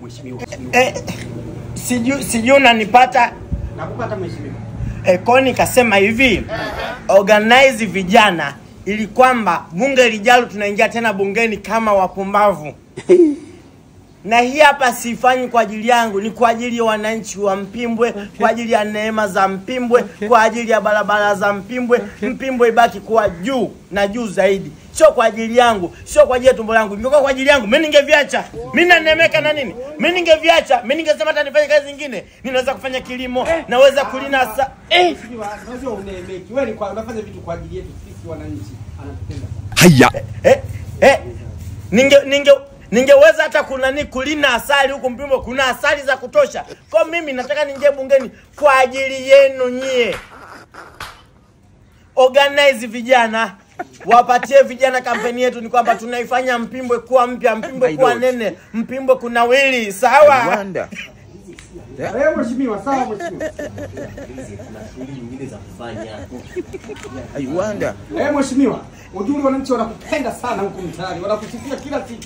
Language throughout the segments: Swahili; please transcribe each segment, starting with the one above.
Mheshimiwa. Sijui unanipata? Nakupata mheshimiwa. Kwa nikasema hivi, organize vijana ili kwamba bunge lijalo tunaingia tena bungeni kama wapumbavu. Na hii hapa sifanyi kwa ajili yangu, ni kwa ajili ya wananchi wa Mpimbwe, kwa ajili ya neema za Mpimbwe, kwa ajili ya barabara za Mpimbwe. Mpimbwe ibaki kuwa juu na juu zaidi. Sio kwa ajili yangu, sio kwa ajili ya tumbo langu. Ingekuwa kwa ajili yangu, mimi ningeviacha. Mimi nanemeka na nini? Mimi ningeviacha. Mimi ningesema hata nifanye kazi nyingine. Ninaweza kufanya kilimo, naweza kulina Unajua unemeki. Wewe ni kwa unafanya vitu kwa ajili yetu sisi wananchi. Anatupenda. Haya. Ningeweza hata kulina asali huko Mpimbwe, kuna asali za kutosha. Kwa mimi nataka ningie bungeni kwa ajili yenu nyie. Organize vijana, wapatie vijana kampeni yetu ni kwamba tunaifanya Mpimbwe kuwa mpya, Mpimbwe kuwa nene, Mpimbwe kuna wili, sawa? Mheshimiwa, sawa mheshimiwa. Mheshimiwa, ujuri wananchi wanakupenda sana huko mtaani, wanakusifia kila siku.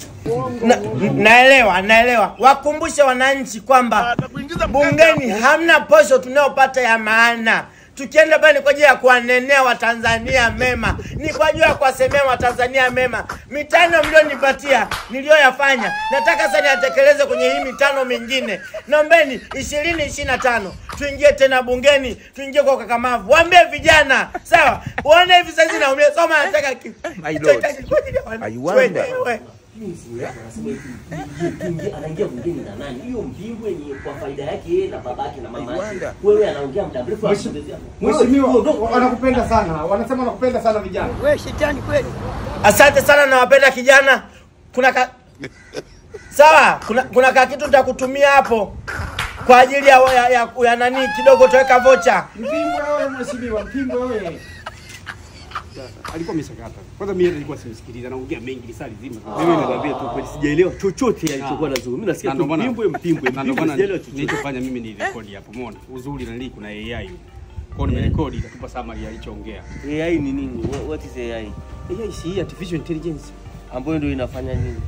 Naelewa. Wakumbushe wananchi kwamba bungeni hamna posho tunayopata ya maana. Tukienda bali kwa ajili ya kuwanenea Watanzania mema, ni kwa ajili ya kuwasemea Watanzania mema. Mitano mlionipatia niliyoyafanya, nataka sasa niyatekeleze kwenye hii mitano mingine. Naombeni 2025 tuingie tena bungeni, tuingie kwa ukakamavu. Waambie vijana, sawa? Uone hivi sasa naumia, soma nataka anaingia bungeni na nani? Hiyo Mpimbwe ni kwa faida yake yeye na babake na mama yake. Wewe anaongea muda mrefu Mheshimiwa, wanakupenda sana. Wanasema wanakupenda sana vijana. Wewe shetani kweli. Asante sana, nawapenda kijana. Sawa, kuna kitu nitakutumia hapo kwa ajili ya nani kidogo tuweka vocha. Mpimbwe wewe mheshimiwa, Mpimbwe wewe. Alikuwa ameshakata. Kwanza mimi nilikuwa simsikiliza, anaongea mengi lisali zima. Mimi nakwambia tu kweli sijaelewa chochote alichokuwa anazungumza. Mimi nasikia tu Mpimbwe. Sijaelewa chochote. Nilichofanya mimi ni record hapo, umeona? Uzuri na nili kuna AI. Kwa hiyo nimerecord itatupa summary alichoongea. AI ni nini? What is AI? AI si artificial intelligence ambayo ndio inafanya nini?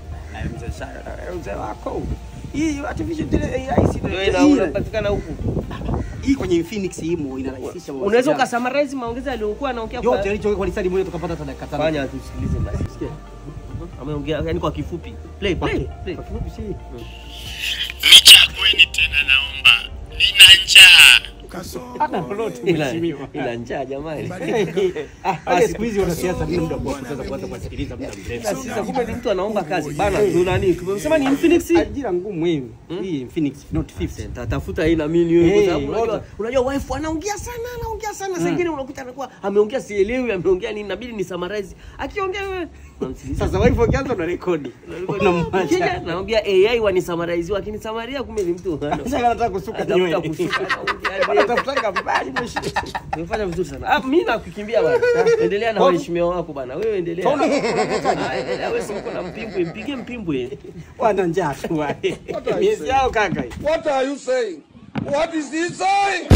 Mzee wako. Hii artificial intelligence AI si ndio inapatikana huku. Hii kwenye Infinix imo inarahisisha. Unaweza ukasummarize maongezi aliyokuwa anaongea kwa yote alichokuwa kwa lisali moja tukapata hata dakika 5. Fanya tusikilize basi. Sikia. Ameongea yani kwa kifupi. Play. Kwa kifupi si. Nichagueni tena naomba. Nina njaa. Hata lolote mheshimiwa. Ila njaa jamani. Siku hizi wanasiasa bila muda kwa kuanza kusikiliza muda mrefu. Sasa kumbe ni mtu anaomba kazi bana. Tuna nini? Tumesema ni Infinix. Ajira ngumu hivi. Hii Infinix Note 50. Tafuta hii na mimi wewe kwa sababu unajua wife anaongea sana. Sasa ingine unakuta anakuwa ameongea sielewi ameongea nini, inabidi ni summarize. Akiongea wewe sasa wife ukianza na rekodi. Unamwacha. Naambia AI wanisummarize lakini samaria kumbe ni mtu. Sasa anataka kusuka nywele. Anataka mbali mheshimiwa. Umefanya vizuri sana. Mimi nakukimbia bwana. Endelea na waheshimiwa wako bwana. Wewe endelea. Wewe si uko na Mpimbwe, mpige Mpimbwe. Wana njaa tu. Miezi yao kaka. What are you saying? What is he saying?